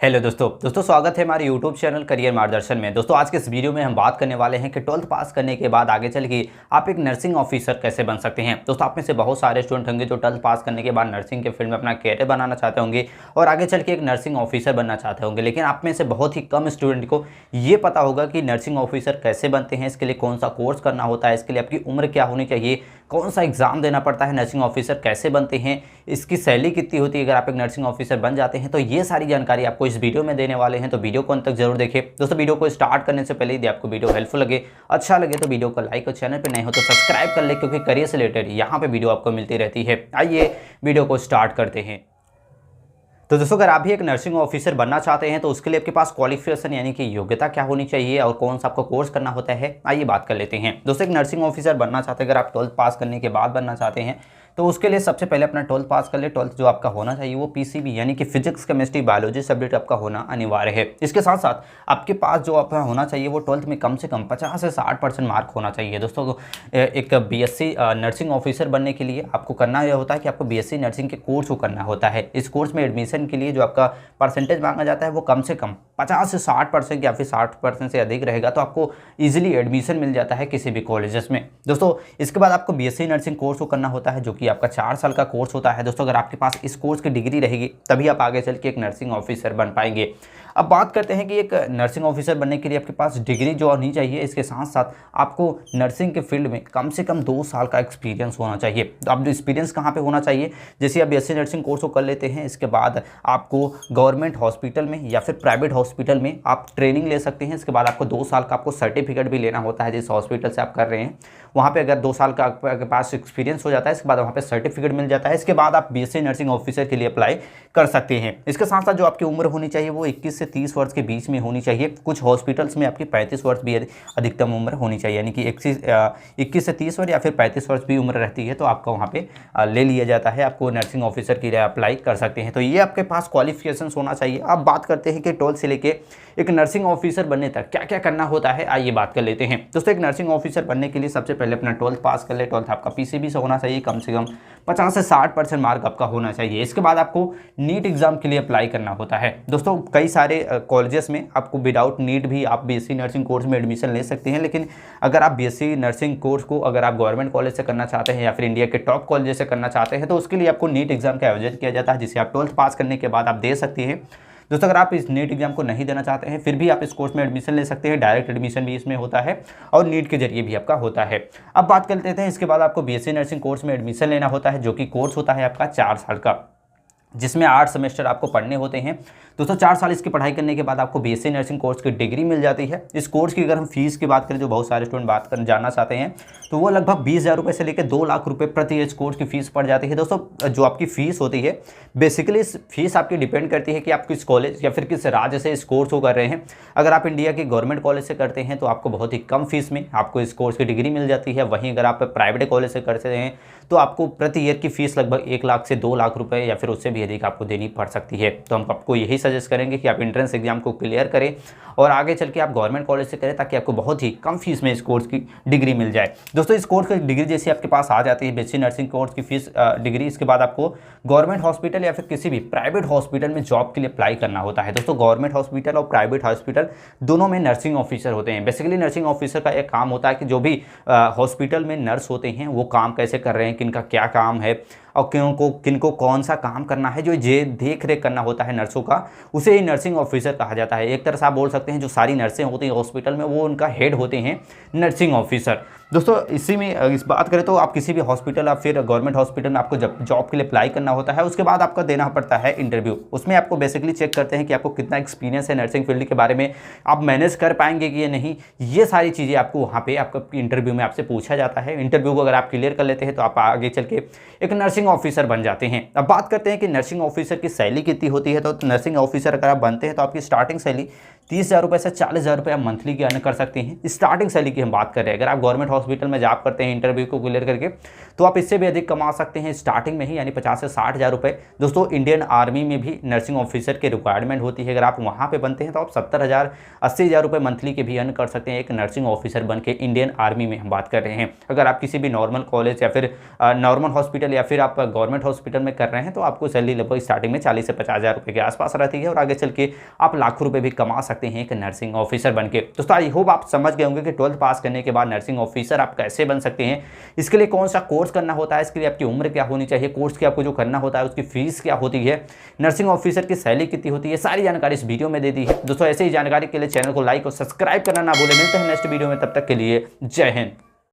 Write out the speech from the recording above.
Hello दोस्तों स्वागत है हमारे यूट्यूब चैनल करियर मार्गदर्शन में। दोस्तों आज के इस वीडियो में हम बात करने वाले हैं कि 12th पास करने के बाद आगे चल के आप एक नर्सिंग ऑफिसर कैसे बन सकते हैं। दोस्तों आप में से बहुत सारे स्टूडेंट होंगे जो 12th पास करने के बाद नर्सिंग के फील्ड में अपना कैरियर बनाना चाहते होंगे और आगे चल के एक नर्सिंग ऑफिसर बनना चाहते होंगे, लेकिन आप में से बहुत ही कम स्टूडेंट को ये पता होगा कि नर्सिंग ऑफिसर कैसे बनते हैं, इसके लिए कौन सा कोर्स करना होता है, इसके लिए आपकी उम्र क्या होनी चाहिए, कौन सा एग्जाम देना पड़ता है, नर्सिंग ऑफिसर कैसे बनते हैं, इसकी सैलरी कितनी होती है अगर आप एक नर्सिंग ऑफिसर बन जाते हैं। तो ये सारी जानकारी आपको इस वीडियो में देने वाले हैं, तो वीडियो को अंत तक जरूर देखें। दोस्तों वीडियो को स्टार्ट करने से पहले यदि आपको वीडियो हेल्पफुल लगे, अच्छा लगे तो वीडियो को लाइक और चैनल पर नए हो तो सब्सक्राइब कर ले, क्योंकि करियर से रिलेटेड यहाँ पे वीडियो आपको मिलती रहती है। आइए वीडियो को स्टार्ट करते हैं। तो दोस्तों अगर आप भी एक नर्सिंग ऑफिसर बनना चाहते हैं तो उसके लिए आपके पास क्वालिफिकेशन यानी कि योग्यता क्या होनी चाहिए और कौन सा आपको कोर्स करना होता है, आइए बात कर लेते हैं। दोस्तों एक नर्सिंग ऑफिसर बनना चाहते हैं, अगर आप 12th पास करने के बाद बनना चाहते हैं तो उसके लिए सबसे पहले अपना 12th पास कर ले। 12th जो आपका होना चाहिए वो पीसीबी यानी कि फिजिक्स केमिस्ट्री बायोलॉजी सब्जेक्ट आपका होना अनिवार्य है। इसके साथ साथ आपके पास जो आपका होना चाहिए वो 12th में कम से कम 50 से 60% मार्क होना चाहिए। दोस्तों एक बीएससी नर्सिंग ऑफिसर बनने के लिए आपको करना यह होता है कि आपको बीएससी नर्सिंग के कोर्स को करना होता है। इस कोर्स में एडमिशन के लिए जो आपका परसेंटेज मांगा जाता है वो कम से कम 50 से 60% या फिर 60% से अधिक रहेगा, तो आपको इजीली एडमिशन मिल जाता है किसी भी कॉलेजेस में। दोस्तों इसके बाद आपको बीएससी नर्सिंग कोर्स को करना होता है जो कि आपका 4 साल का कोर्स होता है। दोस्तों अगर आपके पास इस कोर्स की डिग्री रहेगी तभी आप आगे चल के एक नर्सिंग ऑफिसर बन पाएंगे। अब बात करते हैं कि एक नर्सिंग ऑफिसर बनने के लिए आपके पास डिग्री जो होनी चाहिए, इसके साथ साथ आपको नर्सिंग के फील्ड में कम से कम 2 साल का एक्सपीरियंस होना चाहिए। तो आप एक्सपीरियंस कहाँ पे होना चाहिए, जैसे आप बीएससी नर्सिंग कोर्स को कर लेते हैं, इसके बाद आपको गवर्नमेंट हॉस्पिटल में या फिर प्राइवेट हॉस्पिटल में आप ट्रेनिंग ले सकते हैं। इसके बाद आपको 2 साल का आपको सर्टिफिकेट भी लेना होता है जिस हॉस्पिटल से आप कर रहे हैं, वहाँ पे अगर 2 साल का आपके पास एक्सपीरियंस हो जाता है, इसके बाद वहाँ पे सर्टिफिकेट मिल जाता है। इसके बाद आप बीएससी नर्सिंग ऑफिसर के लिए अप्लाई कर सकते हैं। इसके साथ साथ जो आपकी उम्र होनी चाहिए वो 21 से 30 वर्ष के बीच में होनी चाहिए। कुछ हॉस्पिटल्स में आपकी 35 वर्ष भी अधिकतम उम्र होनी चाहिए, यानी कि 21 से 30 वर्ष या फिर 35 वर्ष भी उम्र रहती है तो आपका वहाँ पे ले लिया जाता है, आपको नर्सिंग ऑफिसर के लिए अप्लाई कर सकते हैं। तो ये आपके पास क्वालिफिकेशन होना चाहिए। अब बात करते हैं कि 12th से लेके एक नर्सिंग ऑफिसर बनने तक क्या क्या करना होता है, आइए बात कर लेते हैं। दोस्तों एक नर्सिंग ऑफिसर बनने के लिए सबसे पहले अपना 12th पास कर ले। 12th आपका पीसीबी से होना चाहिए, कम से कम 50 से 60% मार्क आपका होना चाहिए। इसके बाद आपको नीट एग्जाम के लिए अप्लाई करना होता है। दोस्तों कई सारे कॉलेजेस में आपको विदाउट नीट भी आप बीएससी नर्सिंग कोर्स में एडमिशन ले सकते हैं, लेकिन अगर आप बीएससी नर्सिंग कोर्स को अगर आप गवर्नमेंट कॉलेज से करना चाहते हैं या फिर इंडिया के टॉप कॉलेज से करना चाहते हैं तो उसके लिए आपको नीट एग्जाम का आयोजन किया जाता है, जिसे आप 12th पास करने के बाद आप दे सकते हैं। दोस्तों अगर आप इस नीट एग्जाम को नहीं देना चाहते हैं फिर भी आप इस कोर्स में एडमिशन ले सकते हैं, डायरेक्ट एडमिशन भी इसमें होता है और नीट के जरिए भी आपका होता है। अब बात कर लेते हैं, इसके बाद आपको बीएससी नर्सिंग कोर्स में एडमिशन लेना होता है जो कि कोर्स होता है आपका 4 साल का, जिसमें 8 सेमेस्टर आपको पढ़ने होते हैं। दोस्तों 4 साल इसकी पढ़ाई करने के बाद आपको बीएससी नर्सिंग कोर्स की डिग्री मिल जाती है। इस कोर्स की अगर हम फीस की बात करें, जो बहुत सारे स्टूडेंट बात कर जानना चाहते हैं, तो वो लगभग 20,000 रुपये से लेकर 2 लाख रुपये प्रति ईयर कोर्स की फीस पड़ जाती है। दोस्तों जो आपकी फीस होती है बेसिकली इस फीस आपकी डिपेंड करती है कि आप किस कॉलेज या फिर किस राज्य से इस कोर्स को कर रहे हैं। अगर आप इंडिया के गवर्नमेंट कॉलेज से करते हैं तो आपको बहुत ही कम फीस में आपको इस कोर्स की डिग्री मिल जाती है। वहीं अगर आप प्राइवेट कॉलेज से करते हैं तो आपको प्रति ईयर की फीस लगभग 1 लाख से 2 लाख रुपये या फिर उससे भी अधिक आपको देनी पड़ सकती है। तो हम आपको यही सजेस्ट करेंगे कि आप एंट्रेंस एग्जाम को क्लियर करें और आगे चल के आप गवर्नमेंट कॉलेज से करें, ताकि आपको बहुत ही कम फीस में इस कोर्स की डिग्री मिल जाए। दोस्तों इस कोर्स की डिग्री जैसे आपके पास आ जाती है बीएससी नर्सिंग कोर्स की फीस डिग्री, इसके बाद आपको गवर्नमेंट हॉस्पिटल या फिर किसी भी प्राइवेट हॉस्पिटल में जॉब के लिए अप्लाई करना होता है। दोस्तों गवर्नमेंट हॉस्पिटल और प्राइवेट हॉस्पिटल दोनों में नर्सिंग ऑफिसर होते हैं। बेसिकली नर्सिंग ऑफिसर का एक काम होता है कि जो भी हॉस्पिटल में नर्स होते हैं वो काम कैसे कर रहे हैं, किनका क्या काम है और किनको कौन सा काम करना है, जो देख रेख करना होता है नर्सों का, उसे ही नर्सिंग ऑफिसर कहा जाता है। एक तरह से आप बोल सकते हैं जो सारी नर्सें होती हैं हॉस्पिटल में वो उनका हेड होते हैं नर्सिंग ऑफिसर। दोस्तों इसी में इस बात करें तो आप किसी भी हॉस्पिटल या फिर गवर्नमेंट हॉस्पिटल में आपको जब जॉब के लिए अप्लाई करना होता है उसके बाद आपका देना पड़ता है इंटरव्यू। उसमें आपको बेसिकली चेक करते हैं कि आपको कितना एक्सपीरियंस है नर्सिंग फील्ड के बारे में, आप मैनेज कर पाएंगे कि ये नहीं, ये सारी चीज़ें आपको वहाँ पे आपका इंटरव्यू में आपसे पूछा जाता है। इंटरव्यू को अगर आप क्लियर कर लेते हैं तो आप आगे चल के एक नर्सिंग ऑफिसर बन जाते हैं। अब बात करते हैं कि नर्सिंग ऑफिसर की सैलरी कितनी होती है। तो नर्सिंग ऑफिसर अगर आप बनते हैं तो आपकी स्टार्टिंग सैलरी 30,000 रुपये से 40,000 रुपये आप मंथली की अर्न कर सकते हैं। स्टार्टिंग सैलरी की हम बात कर रहे हैं, अगर आप गवर्नमेंट हॉस्पिटल में जॉब करते हैं इंटरव्यू को क्लियर करके, तो आप इससे भी अधिक कमा सकते हैं स्टार्टिंग में ही, यानी 50 से 60,000 रुपये। दोस्तों इंडियन आर्मी में भी नर्सिंग ऑफिसर की रिक्वायरमेंट होती है, अगर आप वहाँ पर बनते हैं तो आप 70,000 80,000 रुपये मंथली के भी अर्न कर सकते हैं एक नर्सिंग ऑफिसर बन के। इंडियन आर्मी में हम बात कर रहे हैं। अगर आप किसी भी नॉर्मल कॉलेज या फिर नॉर्मल हॉस्पिटल या फिर आप गवर्नमेंट हॉस्पिटल में कर रहे हैं, तो आपको सैलरी लगभग स्टार्टिंग में 40 से 50,000 रुपये के आसपास रहती है और आगे चल के आप लाखों रुपए भी कमा सकते हैं एक नर्सिंग ऑफिसर बनके। दोस्तों आई होप आप समझ गए होंगे कि 12th पास करने के बाद नर्सिंग ऑफिसर आप कैसे बन सकते हैं, इसके लिए कौन सा कोर्स करना होता है, इसके लिए आपकी उम्र क्या होनी चाहिए, कोर्स की आपको जो करना होता है उसकी फीस क्या होती है, नर्सिंग ऑफिसर की सैलरी कितनी होती है, सारी जानकारी इस वीडियो में दे दी है। दोस्तों ऐसे ही जानकारी के लिए चैनल को लाइक और सब्सक्राइब करना ना भूलें। मिलते हैं नेक्स्ट वीडियो में, तब तक के लिए जय हिंद।